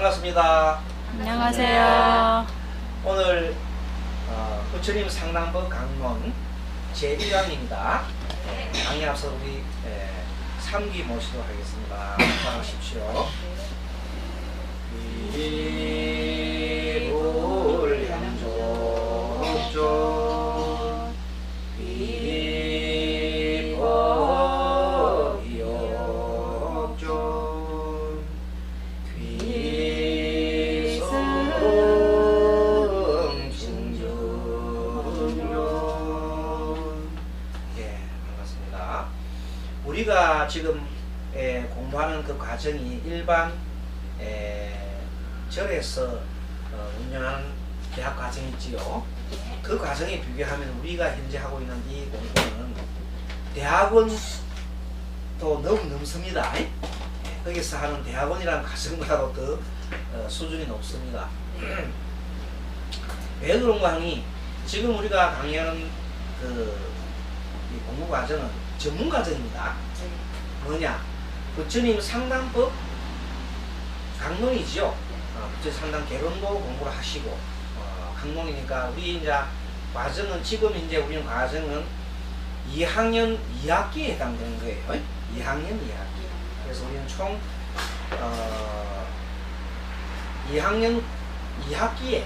반갑습니다. 안녕하세요. 오늘 부처님 상담법 강론 제1강입니다. 강의 앞서 우리 3기 모시도록 하겠습니다. 나오십시오. 비불향조조 비법욕조 귀성중중. 예, 반갑습니다. 우리가 지금 공부하는 그 과정이 일반 절에서 운영하는 대학 과정이 있지요. 그 과정에 비교하면 우리가 현재 하고 있는 이 공부는 대학원도 너무 넘습니다. 거기서 하는 대학원이라는 과정보다도 더 수준이 높습니다. 왜 그런가 하니 지금 우리가 강의하는 이 공부 과정은 전문 과정입니다. 뭐냐? 부처님 상담법 강론이지요. 부처님 상담 개론도 공부를 하시고 강론이니까 우리 이제 과정은 지금 이제 우리는 과정은 2학년 2학기에 해당되는 거예요. 2학년 2학기. 그래서 우리는 총 2학년 2학기에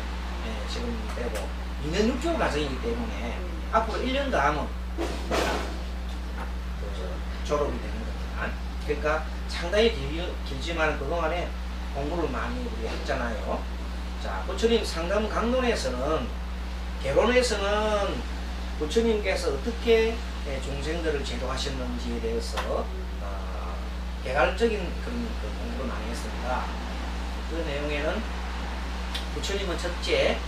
지금 되고 2년 6개월 과정이기 때문에 앞으로 1년 더 하면 졸업이 되는 겁니다. 그러니까 상당히 길지만 그동안에 공부를 많이 우리가 했잖아요. 자, 부처님 상담 강론에서는 개론에서는 부처님께서 어떻게 중생들을 제도하셨는지에 대해서 개괄적인 그런 공부를 많이 했습니다. 그 내용에는 부처님은 첫째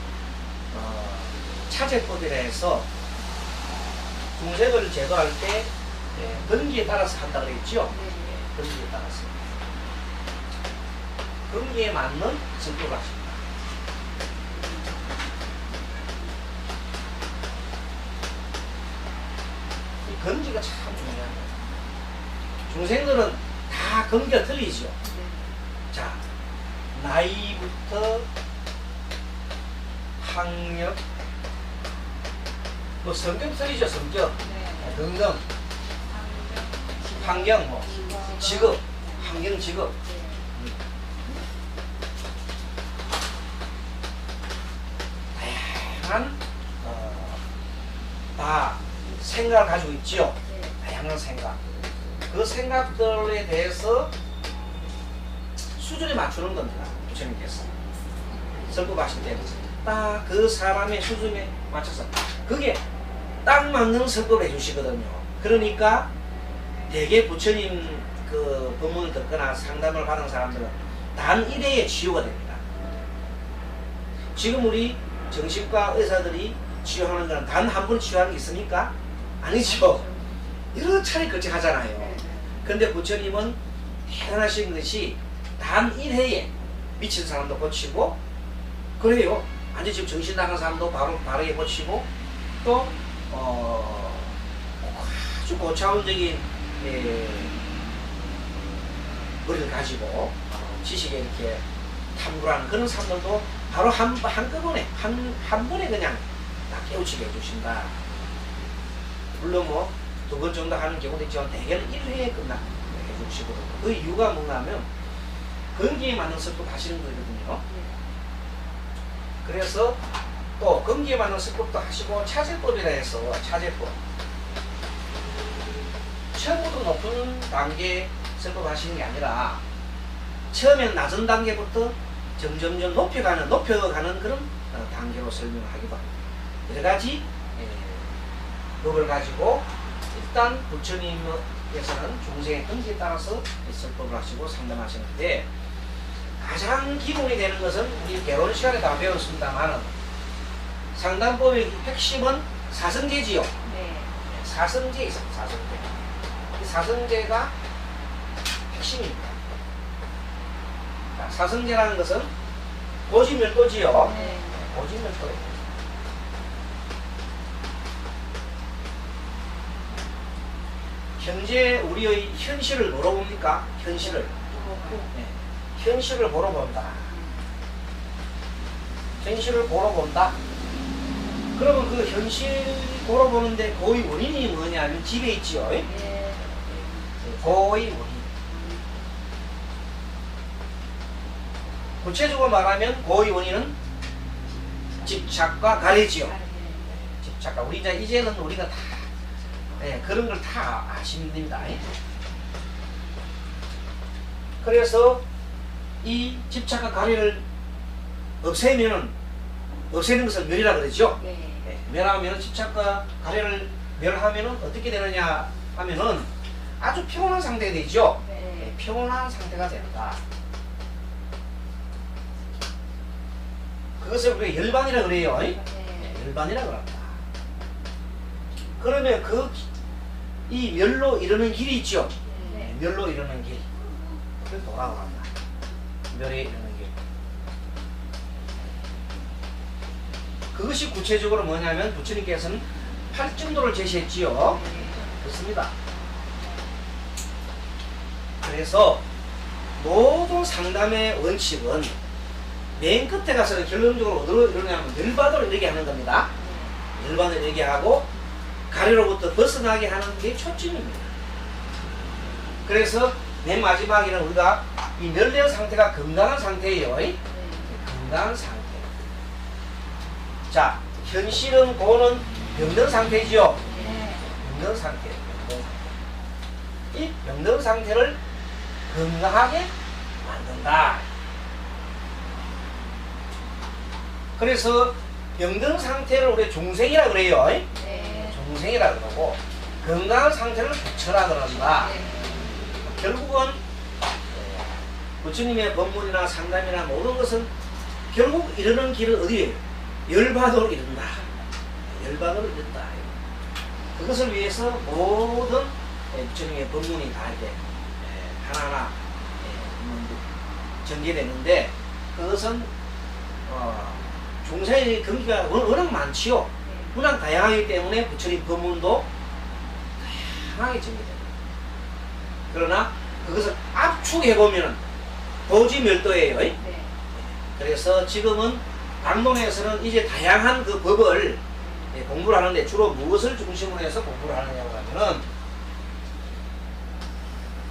차제법이라 해서 중생을 제도할 때 근기에 따라서 한다고 했죠. 근기에 따라서 근기에 맞는 성격을 하십니다. 이 근기가 참 중요한 거예요. 중생들은 다 근기가 틀리죠. 자, 나이부터 학력, 뭐 성격 틀리죠. 성격 등등, 환경, 뭐 직업, 환경, 직업. 다양한 다 생각을 가지고 있죠. 다양한 생각. 그 생각들에 대해서 수준에 맞추는 겁니다. 부처님께서 설법하실 때는 딱 그 사람의 수준에 맞춰서 그게 딱 맞는 설법을 해주시거든요. 그러니까 대개 부처님 그 법문을 듣거나 상담을 받은 사람들은 단 1회에 치유가 됩니다. 지금 우리 정신과 의사들이 치유하는 건 단 한 번 치유하는 게 있습니까? 아니죠. 여러 차례 걸쳐 하잖아요. 근데 부처님은 대단하신 것이 단 1회에 미친 사람도 고치고 그래요. 완전 지금 정신 나간 사람도 바르게 고치고 또 아주 고차원적인 머리를 가지고 지식에 이렇게 탐구하는 그런 사람들도 바로 한꺼번에 한 번에 그냥 다 깨우치게 해주신다. 물론 뭐 2번 정도 하는 경우도 있지만 대개는 1회에 끝나 해주시거든요. 그 이유가 뭔가하면 근기에 맞는 설법 하시는 거거든요. 그래서 또 근기에 맞는 설법도 하시고 차제법이라 해서 차제법 처음부터 높은 단계 설법 하시는 게 아니라 처음에는 낮은 단계부터 점점점 높여가는 그런 단계로 설명을 하기도 합니다. 여러 가지 법을 가지고 일단 부처님께서는 중생의 근기에 따라서 설법을 하시고 상담하시는데 가장 기본이 되는 것은 우리 개론 시간에 다 배웠습니다만 상담법의 핵심은 사성제지요. 사성제 있습니다. 사성제. 이 사성제가 핵심입니다. 사성제라는 것은 고지멸도지요. 고지멸도예요. 현재 우리의 현실을 뭐로 봅니까? 현실을. 네. 현실을 보러 본다. 현실을 고로 본다. 그러면 그 현실 고로 보는데 고의 원인이 뭐냐면 집에 있지요. 고의 원인. 구체적으로 말하면 고의 원인은 집착과 가래지요. 집착과 우리 이제는 우리가 다 그런 걸 다 아시면 됩니다. 그래서 이 집착과 가래를 없애는 것을 멸이라 그러죠. 멸하면 집착과 가래를 멸하면은 어떻게 되느냐 하면은 아주 평온한 상태가 되죠. 평온한 상태가 된다. 그것을 우리가 열반이라 그래요. 열반이라 그럽니다. 그러면 이 멸로 이르는 길이 있죠. 멸로 이르는 길. 그걸 도라고 합니다. 멸에 이르는 길. 그것이 구체적으로 뭐냐면 부처님께서는 8정도를 제시했지요. 그렇습니다. 그래서 모든 상담의 원칙은 맨 끝에 가서는 결론적으로 어디로 이러냐면 열반으로 이르게 하는 겁니다. 열반을 이르게 하고 가래로부터 벗어나게 하는 게 초점입니다. 그래서 맨 마지막에는 우리가 이 멸된 상태가 건강한 상태예요. 건강한 상태. 자, 현실은 고는 병든 상태지요. 병든 상태. 이 병든 상태를 건강하게 만든다. 그래서 병든 상태를 우리 중생이라 그래요. 중생이라 그러고 건강한 상태를 부처라 그런다. 결국은 부처님의 법문이나 상담이나 모든 것은 결국 이르는 길은 어디에요? 열반으로 이른다. 열반으로 이른다. 그것을 위해서 모든 부처님의 법문이 다 이제 하나하나 전개되는데 그것은 중생의 경기가 워낙 많지요. 워낙 다양하기 때문에 부처님 법문도 다양하게 전개됩니다. 그러나 그것을 압축해보면 도지멸도예요. 그래서 지금은 강론에서는 이제 다양한 그 법을 공부를 하는데 주로 무엇을 중심으로 해서 공부를 하느냐고 하면은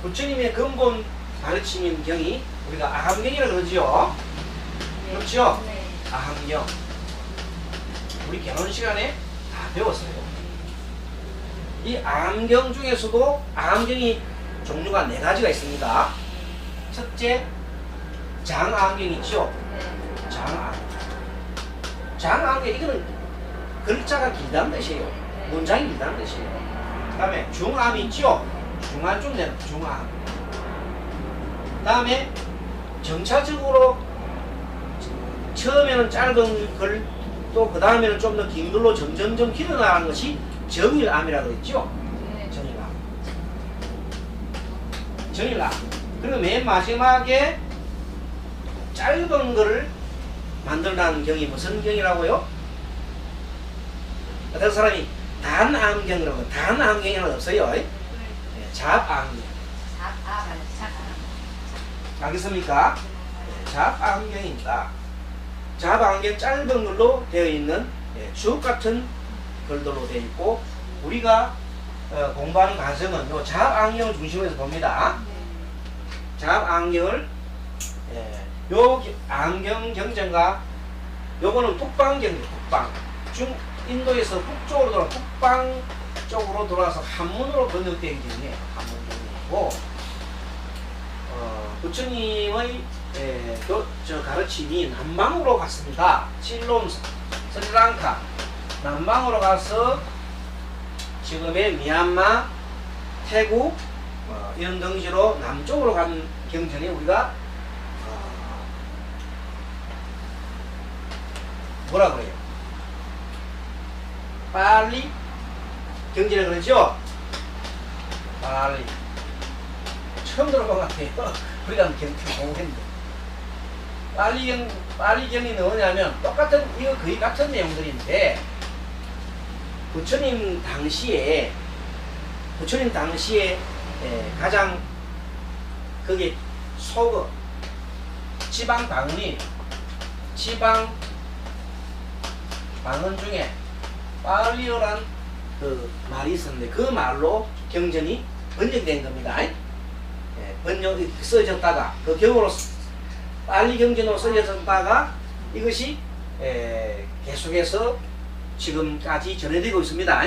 부처님의 근본 가르침인 경이 우리가 아함경이라고 그러죠. 그렇죠? 아함경. 우리 결혼 시간에 다 배웠어요. 이 아함경 중에서도 아함경이 종류가 4가지가 있습니다. 첫째, 장아함경 있죠? 장아함경. 장아함경, 이거는 글자가 길다는 뜻이에요. 문장이 길다는 뜻이에요. 그 다음에 중암이 있죠? 중암 좀 되는 중암. 그 다음에 점차적으로 처음에는 짧은 글, 또 그 다음에는 좀 더 긴 글로 점점점 길어나가는 것이 정일암이라고 했죠? 정일암. 정일암. 그리고 맨 마지막에 짧은 글을 만들어낸 경이 무슨 경이라고요? 어떤 사람이 단암경이라고, 단암경이는 없어요. 잡암경. 알겠습니까? 잡암경입니다. 잡암경 짧은 글로 되어 있는 주옥 같은 글들로 되어 있고, 우리가 공부하는 과정은 요 잡암경을 중심으로 해서 봅니다. 잡암경을 요 암경 경전과 요거는 북방경, 북방. 인도에서 북쪽으로 돌아 북방 쪽으로 돌아서 한문으로 번역되기 때문에 한문 번역이고, 부처님의 가르침이 남방으로 갔습니다. 칠롬, 스리랑카 남방으로 가서 지금의 미얀마, 태국 이런 등지로 남쪽으로 간 경전이 우리가 뭐라 그래요? 빨리 경전이라고 그러죠? 빨리. 처음 들어본 것 같아요. 우리가 공부했는데. 빨리경이 뭐냐면 이거 거의 같은 내용들인데, 부처님 당시에 가장 그게 지방 방언이 지방 방언 중에 빨리어란 그 말이 있었는데 그 말로 경전이 번역된 겁니다. 예, 번역이 써졌다가 그 경우로 빨리 경전으로 써졌다가 이것이 계속해서 지금까지 전해지고 있습니다.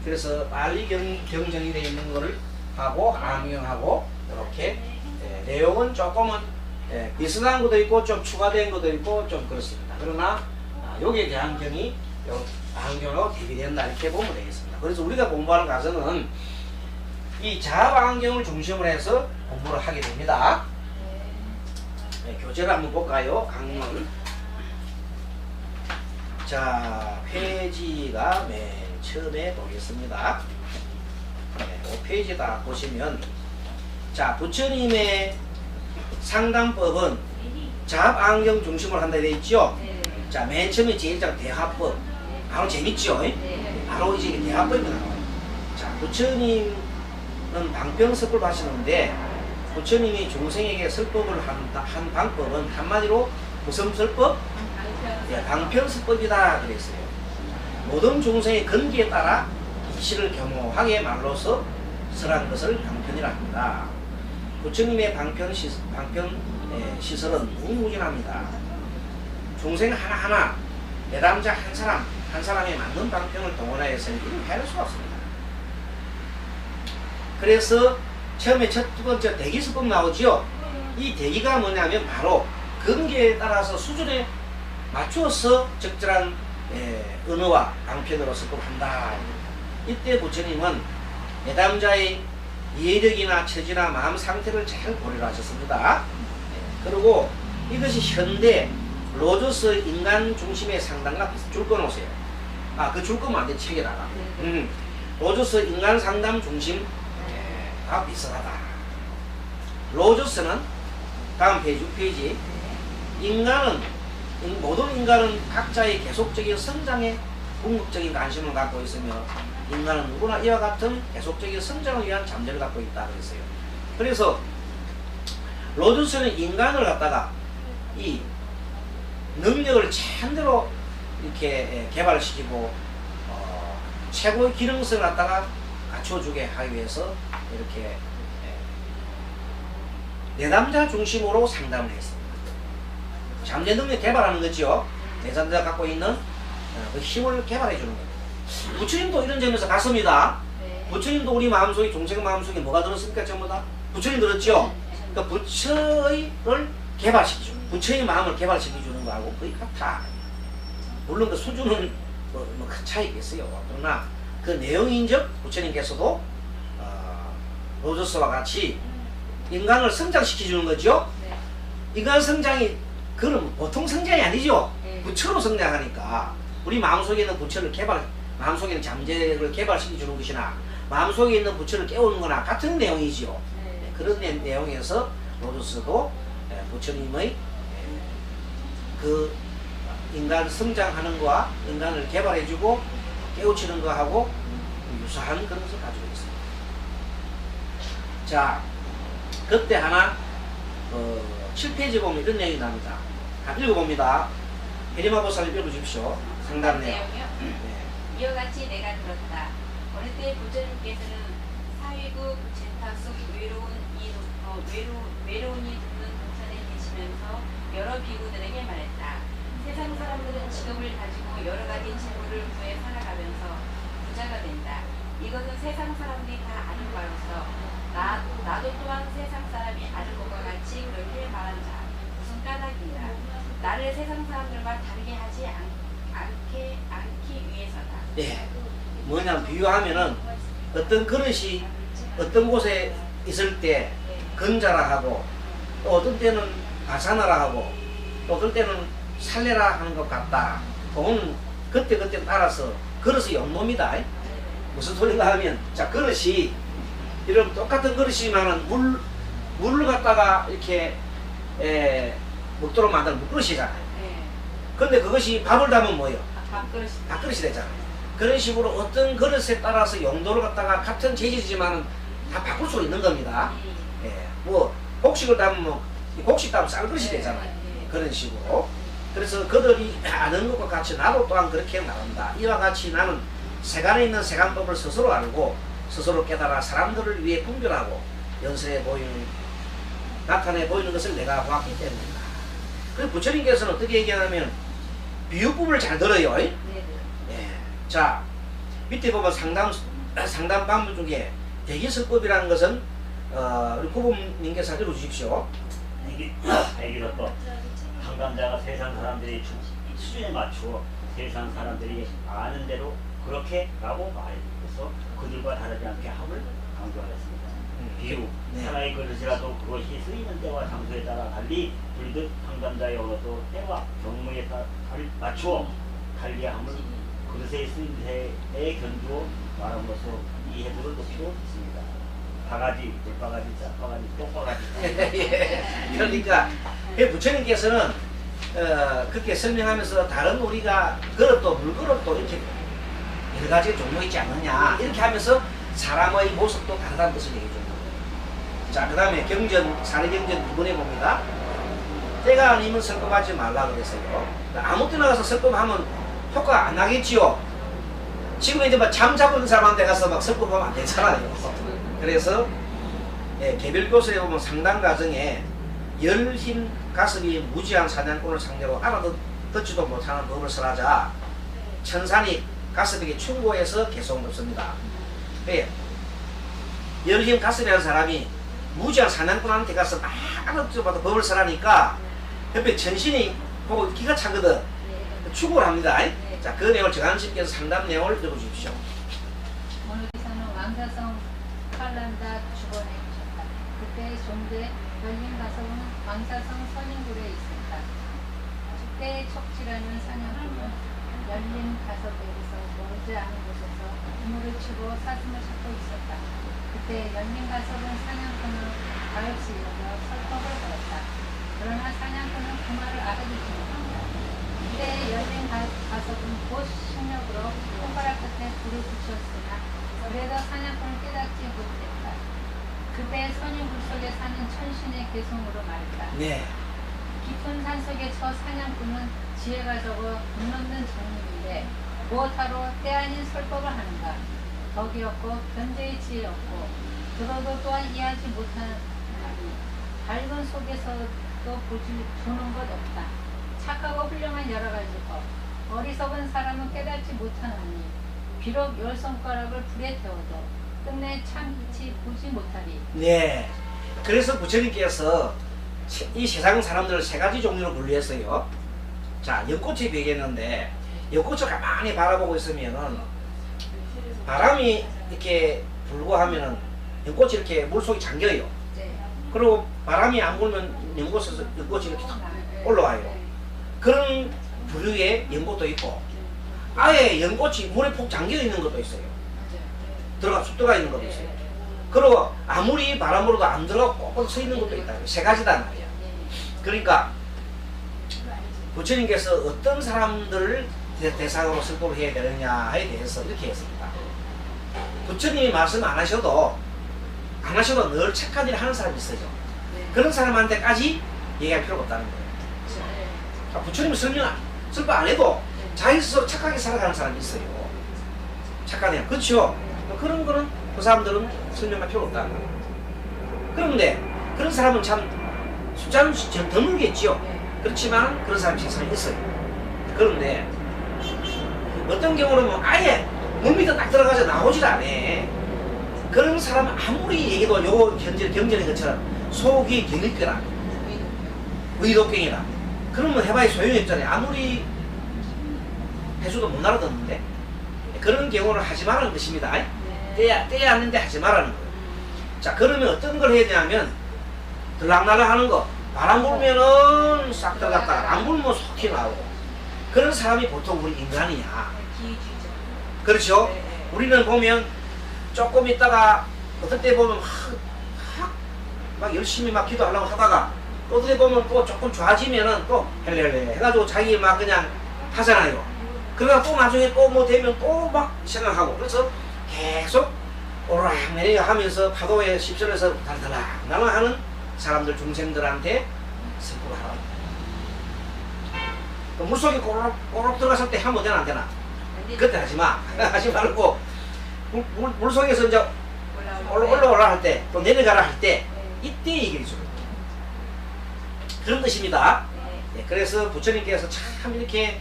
그래서 빨리 경전이 되어 있는 것을 하고 암경하고 이렇게 내용은 조금은 비슷한 것도 있고 좀 추가된 것도 있고 좀 그렇습니다. 그러나 여기에 대한 경이 안경하고 대비된다 이렇게 보면 되겠습니다. 그래서 우리가 공부하는 과정은 이 자압안경을 중심으로 해서 공부를 하게 됩니다. 교재를 한번 볼까요? 강문. 자, 페이지가 맨 처음에 보겠습니다. 5페이지 다 보시면 자, 부처님의 상담법은 자압안경 중심으로 한다 되어 있죠? 자, 맨 처음에 제1장 대화법. 바로 재밌죠? 바로 이제 대화법이 나와요. 자, 부처님은 방편설법을 하시는데 부처님이 중생에게 설법을 한 방법은 한마디로 무슨 설법? 방편설법이다 그랬어요. 모든 중생의 근기에 따라 이치를 겸허하게 말로서 설한 것을 방편이라 합니다. 부처님의 방편 시설은 무궁무진합니다. 중생 하나하나 내담자 한 사람에 맞는 방편을 동원하여서 해낼 수가 없습니다. 그래서 처음에 첫 번째 대기수법 나오죠. 이 대기가 뭐냐면 바로 근기에 따라서 수준에 맞추어서 적절한 언어와 방편으로 설법한다. 이때 부처님은 내담자의 이해력이나 처지나 마음 상태를 잘 고려를 하셨습니다. 그리고 이것이 현대 로저스 인간 중심의 상담과 줄 꺼놓으세요. 그 줄 거면 안 돼, 책에다가. 로저스 인간 상담 중심 비슷하다. 로저스는 다음 페이지 6페이지 모든 인간은 각자의 계속적인 성장에 궁극적인 관심을 갖고 있으며 인간은 누구나 이와 같은 계속적인 성장을 위한 잠재를 갖고 있다 그랬어요. 그래서 로저스는 인간을 갖다가 이 능력을 제대로 이렇게 개발시키고 최고의 기능성을 갖다가 갖춰주게 하기 위해서 이렇게 내담자 중심으로 상담을 했습니다. 잠재 능력 개발하는 거죠. 내담자가 갖고 있는 그 힘을 개발해 주는 겁니다. 부처님도 이런 점에서 갔습니다. 부처님도 우리 마음속에 중생 마음속에 뭐가 들었습니까? 전부 다 부처님 들었죠. 그러니까 부처를 개발시키죠. 부처의 마음을 개발시켜주는 거하고 거의 같아. 물론 그 수준은 큰 차이가 있어요. 그러나 그 내용인즉 부처님께서도 로저스와 같이 인간을 성장시켜주는 거죠. 인간 성장이 그건 보통 성장이 아니죠. 부처로 성장하니까 우리 마음속에 있는 부처를 마음속에 있는 잠재를 개발시켜주는 것이나 마음속에 있는 부처를 깨우는 거나 같은 내용이지요. 그런 내용에서 로저스도 부처님의 그 인간 성장하는 거와 인간을 개발해주고 깨우치는 거하고 유사한 그런 것을 가지고 있습니다. 자, 그때 하나 7페이지 보면 이런 내용이 나옵니다. 읽어봅니다. 해리마보살님 읽어주십시오. 상담 내용. 이와 같이 내가 들었다. 어느 때 부처님께서는 사위국 제타 속 외로운이 듣는 동산에 계시면서 여러 비구들에게 말했다. 세상 사람들은 직업을 가지고 여러 가지 재물을 구해 살아가면서 부자가 된다. 이것은 세상 사람들이 다 아는 바로서 나도 또한 세상 사람이 아는 것과 같이 그렇게 말한 자 무슨 까닭이냐. 나를 세상 사람들과 다르게 하지 않기 위해서다. 예, 뭐냐면 비유하면은 어떤 그릇이 어떤 곳에 있을 때 건자라 하고 또 어떤 때는 가사나라 하고 또 어떤 때는 살래라 하는 것 같다. 그건 그때 따라서 그릇의 용도입니다. 무슨 소리가 하면 자 그릇이 이런 똑같은 그릇이면은 물을 갖다가 이렇게 먹도록 만드는 물그릇이잖아요. 근데 그것이 밥을 담으면 뭐예요? 밥그릇이 되잖아요. 그런 식으로 어떤 그릇에 따라서 용도를 갖다가 같은 재질이지만 다 바꿀 수 있는 겁니다. 뭐 곡식을 담으면 곡식 담으면 쌀그릇이 되잖아요. 그런 식으로 그래서 그들이 아는 것과 같이 나도 또한 그렇게 나간다. 이와 같이 나는 세간에 있는 세간법을 스스로 알고 스스로 깨달아 사람들을 위해 분별하고 연설에 보이는 나타내 보이는 것을 내가 보았기 때문이다. 그리고 부처님께서는 어떻게 얘기하냐면 비유법을 잘 들어요. 네. 예. 자, 밑에 보면 상담 방문 중에 대기설법이라는 것은 우리 구범님께서 읽어주십시오. 여기서 또 상담자가 세상 사람들이 수준에 맞추어 세상 사람들이 아는 대로 그렇게 라고 말해서 그들과 다르지 않게 함을 강조하였습니다. 비유, 네. 하나의 그릇이라도 그것이 쓰이는 때와 장소에 따라 달리 불듯 상담자의 언어도 때와 경무에 맞추어 달리함을 그릇에 쓰인 때에 견주어 말함으로써 이해도를 높이고 있습니다. 바가지, 물바가지, 짝바가지, 똥바가지. 예. 그러니까 부처님께서는 그렇게 설명하면서 다른 우리가 그릇도 물그릇도 이렇게 여러 가지 종류 있지 않느냐 이렇게 하면서 사람의 모습도 다르다는 것을 얘기해 줍니다. 자, 그 다음에 경전, 사례경전 2번에 봅니다. 때가 아니면 설법하지 말라 그랬어요. 아무 때나 가서 설법하면 효과 안 나겠지요. 지금 이제 막 잠자고 사람한테 가서 막 설법하면 안 되잖아요. 그래서 개별교서에 보면 상담 과정에 열힘 가습이 무지한 사냥꾼을 상대로 알아듣지도 못하는 법을 설하자 천산이 가습에게 충고해서 계속 넣습니다. 네. 열힘 가습이라는 사람이 무지한 사냥꾼한테 가서 막 알아듣지도 못하는 법을 설하니까 옆에 천신이 보고 기가 차거든. 충고를 합니다. 자, 그 내용을 정한심께서 상담 내용을 읽어주십시오. 오늘에서는 왕사성 칼란다 주번에 오셨다. 그때 종대 열린 가석은 왕사성 선인굴에 있었다. 그때 척지라는 사냥꾼은 열린 가석에서 멀지 않은 곳에서 우물을 치고 사슴을 찾고 있었다. 그때 열린 가석은 사냥꾼을 가엾이 여겨 설법을 걸었다. 그러나 사냥꾼은 그 말을 알아듣지 못한다. 그때 열린 가석은 곧 식력으로 손가락 끝에 불을 붙였으나 그래도 사냥꾼을 깨닫지 못했다. 그때 선인굴 속에 사는 천신의 개성으로 말했다. 네. 깊은 산속에 저 사냥꾼은 지혜가 적어 눈없는 정인인데 무엇하러 때 아닌 설법을 하는가. 덕이 없고 견제의 지혜 없고 들어도 또한 이해하지 못하는 밝은 속에서도 보는 것 없다. 착하고 훌륭한 여러 가지 것. 어리석은 사람은 깨닫지 못하느니 비록 열 손가락을 불에 태워도 끝내 참치 보지 못하리. 네. 그래서 부처님께서 이 세상 사람들을 세 가지 종류로 분류했어요. 자, 연꽃이 베겠는데 연꽃을 가만히 바라보고 있으면은 바람이 이렇게 불고 하면은 연꽃이 이렇게 물속에 잠겨요. 그리고 바람이 안 불면 연꽃이 이렇게 탁 올라와요. 그런 부류의 연꽃도 있고 아예 연꽃이 물에 푹 잠겨 있는 것도 있어요. 쑥 들어가 있는 것도 있어요. 그리고 아무리 바람 불어도 안 들어가고 꼭 서 있는 것도 있다. 세 가지다 말이야. 그러니까 부처님께서 어떤 사람들을 대상으로 설법을 해야 되느냐에 대해서 이렇게 했습니다. 부처님이 말씀 안 하셔도 늘 착한 일을 하는 사람이 있어요. 그런 사람한테까지 얘기할 필요가 없다는 거예요. 부처님이 설법 안 해도 자기 스스로 착하게 살아가는 사람이 있어요. 착한 애. 그렇죠? 그런 거는 그 사람들은 설명할 필요가 없다는 거예요. 그런데 그런 사람은 참 숫자는 드물겠지요. 그렇지만 그런 사람이 세상에 있어요. 그런데 어떤 경우는 아예 몸 밑에 딱 들어가서 나오질 않아. 그런 사람은 아무리 얘기도 요 경전의 것처럼 속이 경일거라 의독경이라 그러면 해봐야 소용이 없잖아요. 아무리 해줘도 못 알아듣는데 그런 경우는 하지 말라는 것입니다. 때에 앉는데 하지 말라는 거예요. 자, 그러면 어떤 걸 해야 되냐면 들락날락 하는 거 바람 불면은 싹 들어갔다가 안 불면 속 튀어나오고 그런 사람이 보통 우리 인간이냐. 그렇죠? 우리는 보면 조금 있다가 어떨 때 보면 막 열심히 막 기도하려고 하다가 또 어떨 때 보면 또 조금 좋아지면은 또 헬렐레 해가지고 자기 막 그냥 하잖아요. 그러다 또 나중에 또 뭐 되면 또 막 생각하고 그래서 계속 오르락내리락 하면서 파도에 휩쓸려서 달달락 하는 사람들 중생들한테 설법을 하라. 그 물속에 꼬록 들어갔을 때 하면 되나 안 되나? 근데 그때 하지 마. 하지 말고 물속에서 이제 올라오라 할 때 또 내려가라 할 때 이때 얘기를 주는 거예요. 그런 뜻입니다. 예, 그래서 부처님께서 참 이렇게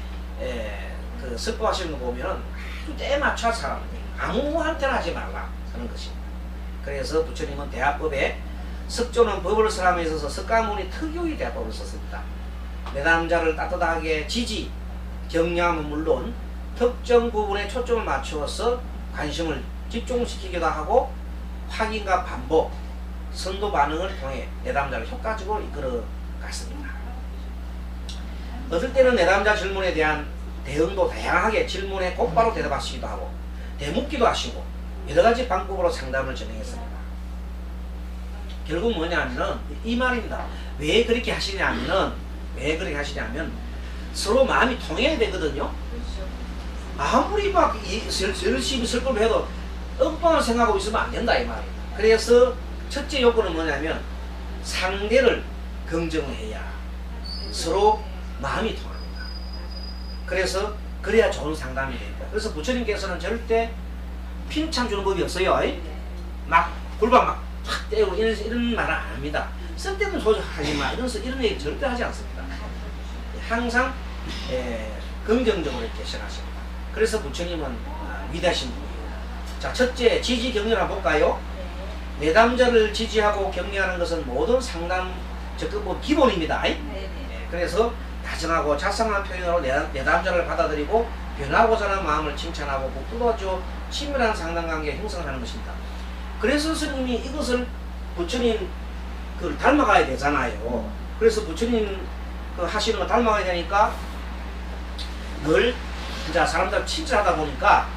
그 설법하시는 거 보면은 아주 때 맞춰 사람 아무한테나 하지 말라 하는 것입니다. 그래서 부처님은 대화법에 석조는 법을 설함에 있어서 석가모니 특유의 대화법을 썼습니다. 내담자를 따뜻하게 지지, 격려함은 물론 특정 부분에 초점을 맞추어서 관심을 집중시키기도 하고 확인과 반복, 선도 반응을 통해 내담자를 효과적으로 이끌어 갔습니다. 어떨 때는 내담자 질문에 대한 대응도 다양하게 질문에 곧바로 대답하시기도 하고 대묻기도 하시고 여러 가지 방법으로 상담을 진행했습니다. 결국 뭐냐면은 이 말입니다. 왜 그렇게 하시냐면 서로 마음이 통해야 되거든요. 아무리 막 열심히 설법을 해도 엉뚱한 생각하고 있으면 안 된다 이 말이에요. 그래서 첫째 요건은 뭐냐면 상대를 긍정해야 서로 마음이 통합니다. 그래서 그래야 좋은 상담이 됩니다. 그래서 부처님께서는 절대 핀참 주는 법이 없어요. 막 골반 막팍 때리고 이런 말은 안 합니다. 쓸데없는 소리 하지 마. 이런 얘기 절대 하지 않습니다. 항상 긍정적으로 이렇게 생각하십니다. 그래서 부처님은 위대하신 분이에요. 자, 첫째 지지 격려를 한번 볼까요? 내담자를 지지하고 격려하는 것은 모든 상담 적극 기본입니다. 그래서 다정하고 자상한 표현으로 내담자를 받아들이고 변하고자 하는 마음을 칭찬하고 북돋아줘 친밀한 상담관계 형성하는 것입니다. 그래서 스님이 이것을 부처님 그걸 닮아가야 되잖아요. 그래서 부처님 그 하시는 거 닮아가야 되니까 늘 진짜 사람들 친절하다 보니까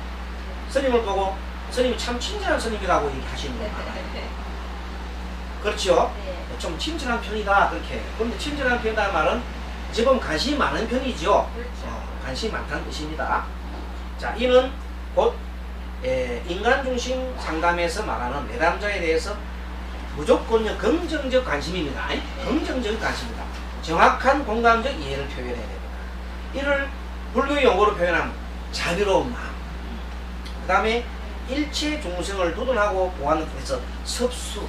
스님을 보고 스님이 참 친절한 스님이라고 얘기하시는 거예요. 그렇죠? 좀 친절한 편이다 그렇게. 그런데 친절한 편이라는 말은 지금 관심이 많은 편이죠. 관심이 많다는 뜻입니다. 자, 이는 곧 인간 중심 상담에서 말하는 내담자에 대해서 무조건 긍정적 관심입니다. 긍정적 관심입니다. 정확한 공감적 이해를 표현해야 됩니다. 이를 불교 용어로 표현하면 자비로운 마음. 그 다음에 일체 중생을 두둔하고 보완해서 섭수.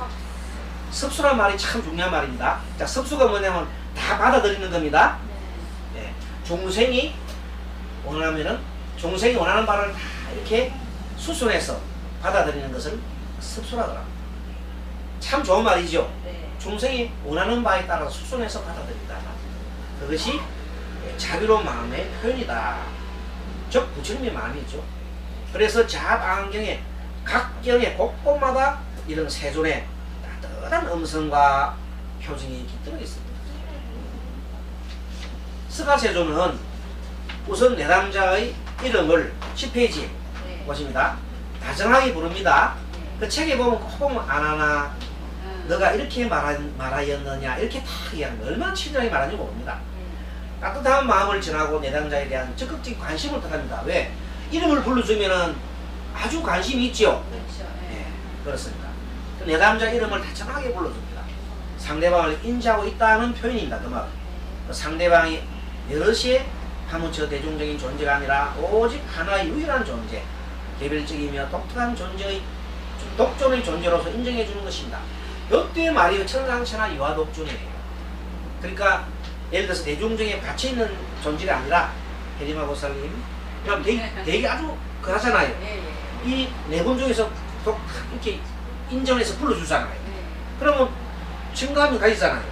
섭수란 말이 참 중요한 말입니다. 자, 섭수가 뭐냐면 다 받아들이는 겁니다. 네. 중생이 원하는 바를 다 이렇게 수순해서 받아들이는 것을 섭수라고 합니다. 참 좋은 말이죠. 중생이 원하는 바에 따라서 수순해서 받아들인다. 그것이 자비로운 마음의 표현이다. 즉 부처님의 마음이죠. 그래서 자안경에 각경의 곳곳마다 이런 세존의 따뜻한 음성과 표정이 깃들어 있습니다. 스가세존은 우선 내담자의 이름을 10페이지 보십니다. 다정하게 부릅니다. 그 책에 보면 꼭 보면 안 하나 너가 이렇게 말하였느냐 이렇게 다 이야기하는 얼마나 친절하게 말하는지 모릅니다. 따뜻한 마음을 전하고 내담자에 대한 적극적인 관심을 뜻합니다. 왜? 이름을 불러주면은 아주 관심이 있죠. 네, 그렇습니다. 내담자 이름을 다정하게 불러줍니다. 상대방을 인지하고 있다는 표현입니다. 그 말은 상대방이 여럿이 파묻혀 대중적인 존재가 아니라 오직 하나의 유일한 존재, 개별적이며 독특한 독존의 존재로서 인정해 주는 것입니다. 이때 말이 천상천하 유아독존이에요. 그러니까 예를 들어서 대중적인 가치 있는 존재가 아니라 해리마 보살님 그럼 되게 아주 그 하잖아요. 이 네 분 중에서 이렇게 인정해서 불러주잖아요. 그러면 증감이 가지잖아요.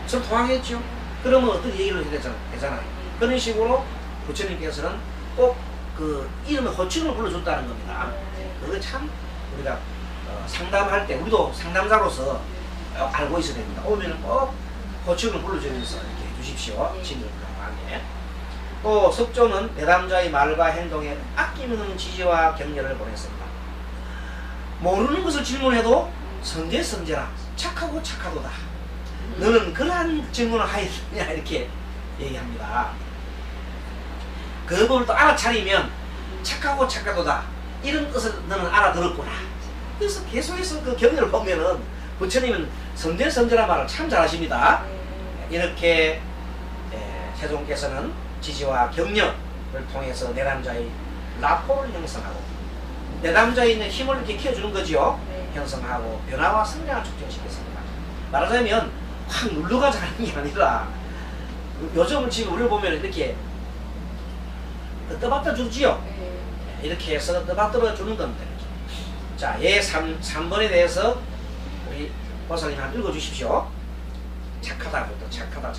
좀 통하겠죠. 그러면 어떤 얘기를 해야 되잖아요. 그런 식으로 부처님께서는 꼭 그 이름의 호칭을 불러줬다는 겁니다. 그거 참 우리가 상담할 때 우리도 상담자로서 알고 있어야 됩니다. 오면은 꼭 호칭을 불러주면서 이렇게 해주십시오. 친구들과 또 석조는 내담자의 말과 행동에 아낌없는 지지와 격려를 보냈습니다. 모르는 것을 질문해도 선제라 착하고 착하도다. 너는 그러한 질문을 하였느냐 이렇게 얘기합니다. 그 법을 또 알아차리면 착하고 착하도다 이런 뜻을 너는 알아들었구나. 그래서 계속해서 그 격려를 보면은 부처님은 선제란 말을 참 잘하십니다. 이렇게 세종께서는 지지와 격려를 통해서 내담자의 라포를 형성하고 내담자에 있는 힘을 이렇게 키워주는 거지요. 네. 형성하고 변화와 성장을 촉진시켰습니다. 말하자면 확 눌러가지 않는 게 아니라 요즘은 지금 우리를 보면 이렇게 떠받들어 주지요. 네. 이렇게 해서 떠받들어 주는 겁니다. 이렇게. 자, 예 3번에 대해서 우리 보살님 한번 읽어주십시오. 착하다부터 착하다.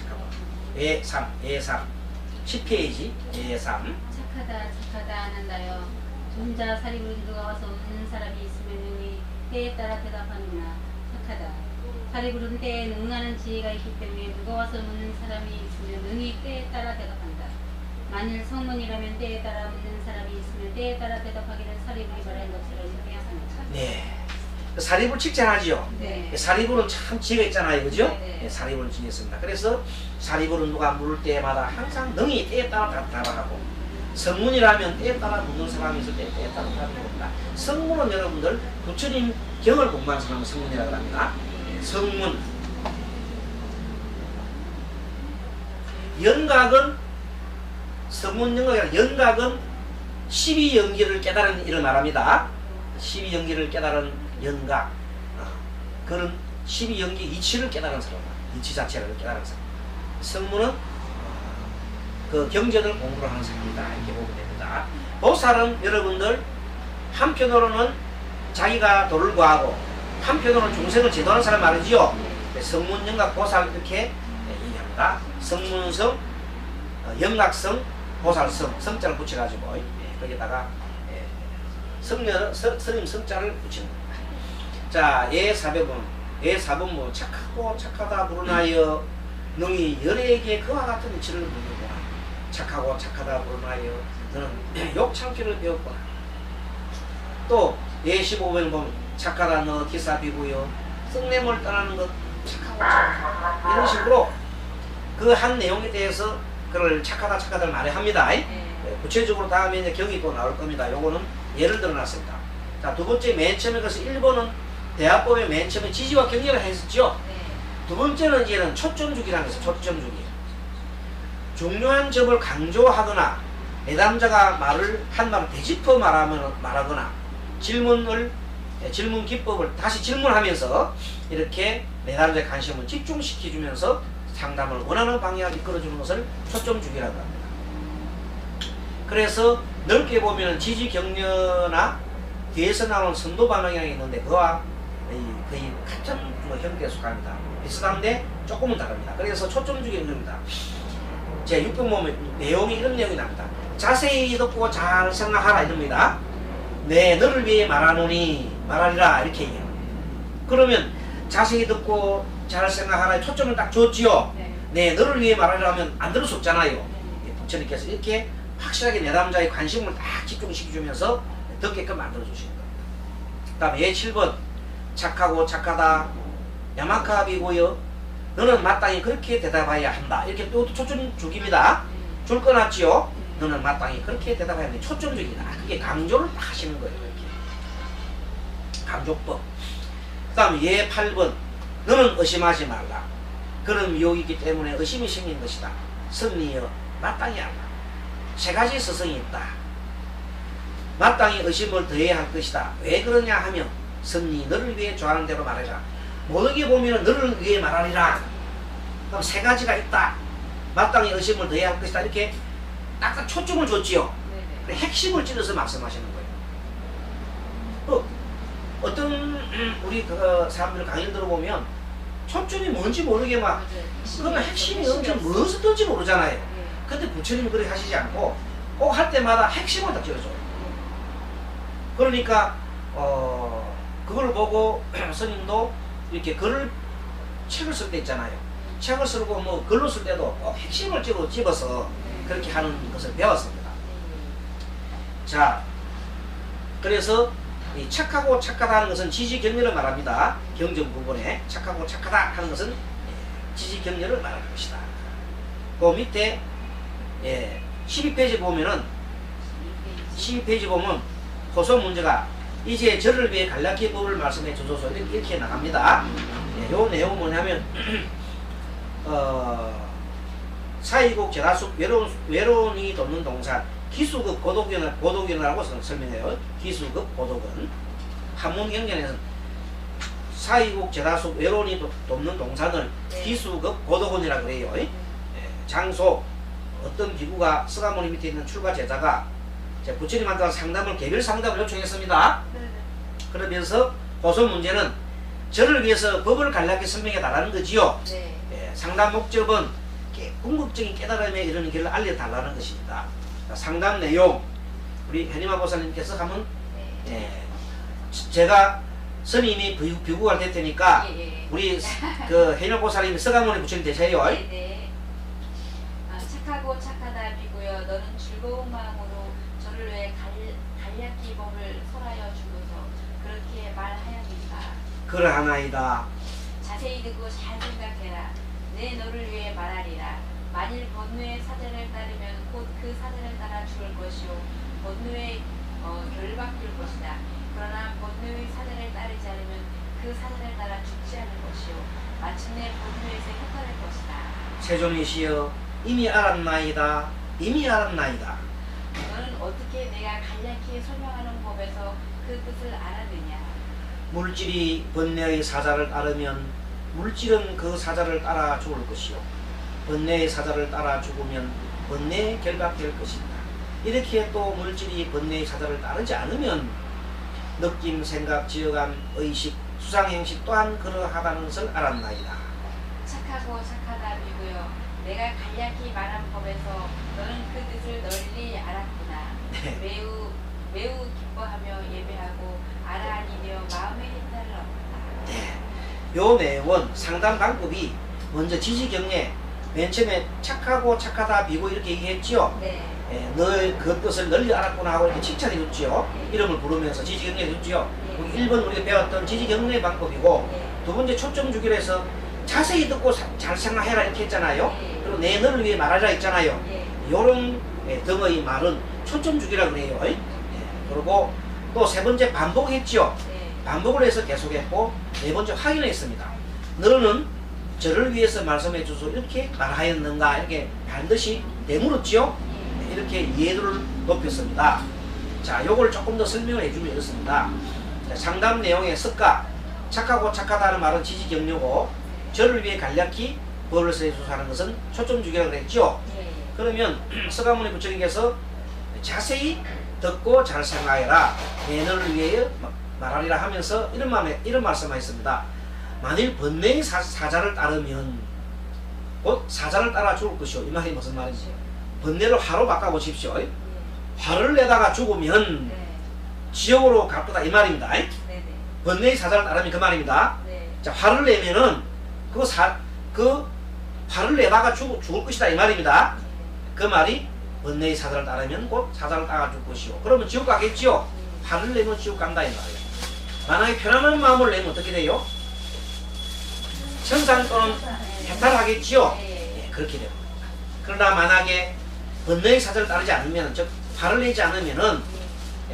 예 3, 10페이지 예 3. 착하다 하는다요. 존자 사리부를 누가 와서 묻는 사람이 있으면 능히 때에 따라 대답하는구나. 착하다. 사리부른 때에 능하는 지혜가 있기 때문에 누가 와서 묻는 사람이 있으면 능히 때에 따라 대답한다. 만일 성문이라면 때에 따라 묻는 사람이 있으면 때에 따라 대답하기를 사리부리 말한 것처럼 생각합니다. 네. 사리불 칭찬하지요. 네. 사리불은 참 지혜가 있잖아요. 그죠? 네, 네. 사리불을 지냈습니다. 그래서 사리불은 누가 물을 때마다 항상 능히 때에 따라 답하고 성문이라면 때에 따라 묻는 사람이 있을 때 때에 따라 답을 묻는다. 성문은 여러분들 부처님 경을 공부한 사람은 성문이라고 합니다. 성문. 연각은 성문 연각은 12연기를 깨달은 일을 말합니다. 12연기를 깨달은 연각. 그런 12연기 이치를 깨달은 사람. 이치 자체를 깨달은 사람. 성문은 그 경전을 공부를 하는 사람이다. 이렇게 보면 됩니다. 보살은 여러분들 한편으로는 자기가 도를 구하고 한편으로는 중생을 제도하는 사람 말이지요. 성문, 연각, 보살 이렇게 얘기합니다. 성문성, 연각성, 보살성, 성자를 붙여가지고 거기다가 스님 성자를 붙이는 겁니다. 자, 예 4번 뭐 착하고 착하다 부르나여 능히 열에게 그와 같은 이치를 누르구나. 착하고 착하다 부르나여 너는 욕참기를 배웠구나. 또 예 15번 보면 착하다 너 기사비고요 썩냄을 떠나는 것 착하고 착하다 이런 식으로 그 한 내용에 대해서 그걸 착하다를 말합니다. 구체적으로 다음에 이제 경이 또 나올 겁니다. 요거는 예를 들어 놨습니다. 자, 두 번째 맨 처음에 그래서 1번은 대화법의 맨 처음에 지지와 격려를 했었죠. 두 번째는 이제는 초점주기라는 것이 초점주기. 중요한 점을 강조하거나 내담자가 한 말을 되짚어 말하거나 질문 기법을 다시 질문하면서 이렇게 내담자의 관심을 집중시켜주면서 상담을 원하는 방향으로 이끌어주는 것을 초점주기라고 합니다. 그래서 넓게 보면 지지 격려나 뒤에서 나오는 선도 반응이라는 게 있는데 그와 거의 같은 형태에 속합니다. 비슷한데 조금은 다릅니다. 그래서 초점주기는 겁니다. 제 6번 보면 내용이 이런 내용이 납니다. 자세히 듣고 잘 생각하라 이럽니다. 네, 너를 위해 말하리라 이렇게 얘기해요. 그러면 자세히 듣고 잘 생각하라 초점을 딱 줬지요. 네, 너를 위해 말하리라 하면 안 들을 수 없잖아요. 부처님께서 이렇게 확실하게 내담자의 관심을 딱 집중시켜주면서 듣게끔 만들어주시는 겁니다. 그 다음에 예 7번 착하고 착하다 야마카비고요 너는 마땅히 그렇게 대답해야 한다. 이렇게 또 초점 주기입니다. 줄 거 놨지요. 너는 마땅히 그렇게 대답해야 한다. 초점 주기다. 그게 강조를 딱 하시는 거예요. 이렇게 강조법. 그 다음에 예 8번 너는 의심하지 말라. 그런 미혹이기 때문에 의심이 생긴 것이다. 선리여 마땅히 알라. 세 가지 서성이 있다. 마땅히 의심을 더해야 할 것이다. 왜 그러냐 하면 선리 너를 위해 좋아하는 대로 말해라. 모르게 보면 너를 위해 말하리라. 그럼 세 가지가 있다. 마땅히 의심을 더해야 할 것이다. 이렇게 딱딱 초점을 줬지요. 핵심을 찔러서 말씀하시는 거예요. 어떤 우리 그 사람들 강의를 들어보면 초점이 뭔지 모르게 막 그러면 핵심이 언제 무엇을 던지 모르잖아요. 근데 부처님이 그렇게 하시지 않고 꼭 할 때마다 핵심을 딱 찔러줘요. 그러니까 그걸 보고 스님도 이렇게 책을 쓸 때 있잖아요. 책을 쓰고 뭐 글로 쓸 때도 꼭 핵심을 집어서 그렇게 하는 것을 배웠습니다. 자, 그래서 이 착하고 착하다 하는 것은 지지격려를 말합니다. 경전 부분에 착하고 착하다 하는 것은 지지격려를 말하는 것이다. 그 밑에 12페이지 보면은 12페이지 보면 호소 문제가 이제 저를 위해 간략히 법을 말씀해 주소서 이렇게 나갑니다. 요 내용은 뭐냐면 사이국 제다숙 외로운이 돕는 동산 기수급 고도견이라고 설명해요. 기수급 고도견. 한문경전에서는 사이국 제다숙 외로운이 돕는 동산을 네. 기수급 고도견이라고 그래요. 예, 장소 어떤 기구가 서가모니 밑에 있는 출가 제자가 부처님한테 상담을 개별 상담을 요청했습니다. 그러면서 호소 문제는 저를 위해서 법을 간략히 설명해 달라는 거지요. 네. 상담 목적은 궁극적인 깨달음에 이르는 길을 알려달라는 것입니다. 상담 내용 우리 현임아 보살님께서 하면 제가 스님이 비구가 될 테니까 우리 그 현임아 보살님이 서가모니 부처님 되세요. 네. 착하고 착하다 비구여 너는 즐거운 마음으로 저를 위해 간략히 법을 설하여 주고서 그렇게 말하였는가. 그러하나이다. 자세히 듣고 잘 생각해라. 내 너를 위해 말하리라. 만일 번뇌의 사제를 따르면 곧 그 사제를 따라 죽을 것이요 번뇌에 결박될 것이다. 그러나 번뇌의 사제를 따르지 않으면 그 사제를 따라 죽지 않을 것이요 마침내 번뇌에서 헷갈릴 것이다. 세존이시여 이미 알았나이다. 이미 알았나이다. 너는 어떻게 내가 간략히 설명하는 법에서 그 뜻을 알았느냐? 물질이 번뇌의 사자를 따르면 물질은 그 사자를 따라 죽을 것이요 번뇌의 사자를 따라 죽으면 번뇌에 결박될 것이다. 이렇게 또 물질이 번뇌의 사자를 따르지 않으면 느낌, 생각, 지어감, 의식, 수상행식 또한 그러하다는 것을 알았나이다. 착하고 착하다 비고요. 내가 간략히 말한 법에서 너는 그 뜻을 널리 알았구나. 네. 매우 기뻐하며 예배하고 아라하니며 마음의 힘달을 얻었다. 네. 요 내용은 상담 방법이 먼저 지지경례 맨 처음에 착하고 착하다 비고 이렇게 얘기했지요. 네. 너의 그 뜻을 널리 알았구나 하고 이렇게 칭찬해 줬지요. 네. 이름을 부르면서 지지경례 줬지요. 네. 1번 우리가 배웠던 지지경례 방법이고 네. 두 번째 초점 주기로 해서 자세히 듣고 잘 생각해라 이렇게 했잖아요. 네. 그리고 내 너를 위해 말하자 했잖아요. 네. 요런 등의 말은 초점 주기라 그래요. 그리고 또 세 번째 반복했지요. 네. 반복을 해서 계속했고 네 번째 확인했습니다. 너는 저를 위해서 말씀해 주소 이렇게 말하였는가 이렇게 반드시 되물었지요. 이렇게 이해도를 높였습니다. 자, 요걸 조금 더 설명을 해주면 이렇습니다. 자, 상담 내용의 석가 착하고 착하다는 말은 지지경려고 저를 위해 간략히 법을 써주소 하는 것은 초점 주기라고 그랬죠. 네. 그러면 서가모니 부처님께서 자세히 듣고 잘 생각해라. 내 너를 위해 말하리라 하면서 이런 말씀하셨습니다. 만일 번뇌의 사자를 따르면 곧 사자를 따라 죽을 것이오. 이 말이 무슨 말인지. 번뇌를 화로 바꿔보십시오. 화를 내다가 죽으면 네. 지옥으로 갈 거다 이 말입니다. 네. 번뇌의 사자를 따르면 그 말입니다. 네. 자, 화를 내면은 그 화를 내다가 죽을 것이다 이 말입니다. 그 말이 번뇌의 사자를 따르면 곧 사자를 따라 죽을 것이오. 그러면 지옥 가겠지요. 화를 내면 지옥 간다 이 말이에요. 만약에 편안한 마음을 내면 어떻게 돼요? 천상 또는 해탈하겠지요. 예, 그렇게 됩니다. 그러나 만약에 번뇌의 사자를 따르지 않으면, 즉 화를 내지 않으면은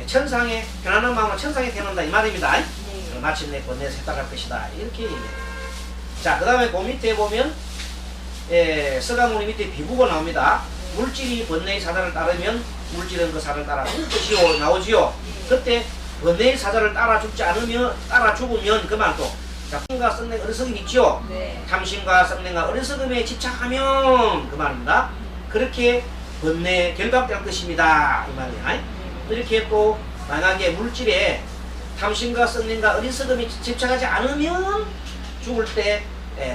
천상에 편안한 마음으로 천상에 태어난다 이 말입니다. 마침내 번뇌에서 해탈할 것이다 이렇게 얘기해요. 자, 그 다음에 그 밑에 보면 서가모니 밑에 비구가 나옵니다. 물질이 번뇌의 사자를 따르면 물질은 그 사자를 따라 죽을 것이요 나오지요. 그때 번뇌의 사자를 따라 죽으면 그 말도 탐심과 썩냄 어리석음 있죠. 네. 탐심과 썩냄과 어리석음에 집착하면 그 말입니다. 그렇게 번뇌에 결박될 것입니다 이 말이야. 이렇게 또 만약에 물질에 탐심과 썩냄과 어리석음이 집착하지 않으면 죽을 때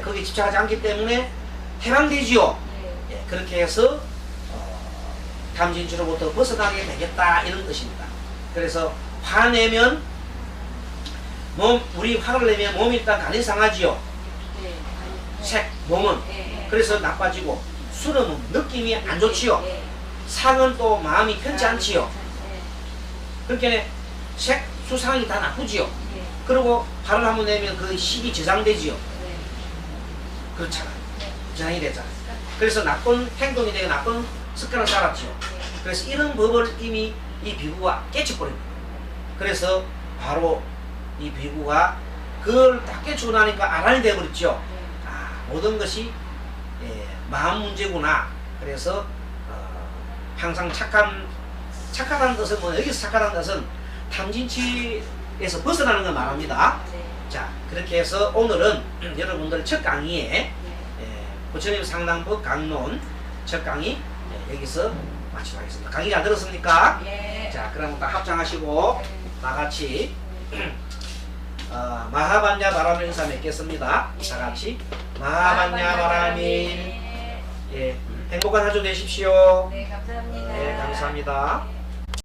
거기에 집착하지 않기 때문에 해방되지요. 네. 그렇게 해서 탐진치로부터 벗어나게 되겠다 이런 뜻입니다. 그래서 화내면 우리 화를 내면 몸이 일단 간이 상하지요. 네. 색, 몸은. 네. 그래서 나빠지고 술은 느낌이 안 좋지요. 네. 상은 또 마음이 편치 않지요. 네. 그렇게 색, 수상이 다 나쁘지요. 네. 그리고 화를 한번 내면 그 식이 저장되지요. 네. 그렇잖아요. 저장이 되잖아요. 그래서 나쁜 행동이 되고 나쁜 습관을 따랐지요. 그래서 이런 법을 이미 이 비구가 깨쳐버립니다. 그래서 바로 이 비구가 그걸 다 깨치고 나니까 아란이 되어버렸죠. 모든 것이 마음 문제구나. 그래서 항상 착하다는 뜻은 뭐 여기서 착하다는 뜻은 탐진치에서 벗어나는 걸 말합니다. 네. 자, 그렇게 해서 오늘은 여러분들 첫 강의에 네. 부처님 상담법 강론 첫 강의 여기서 마치도록 하겠습니다. 강의 잘 들었습니까? 예. 자, 그럼 딱 합장하시고 다 같이 마하반야 바람을 인사 맺겠습니다. 다 같이 마하반야 바람이 네. 예, 행복한 한 주 되십시오. 네, 감사합니다. 네, 감사합니다.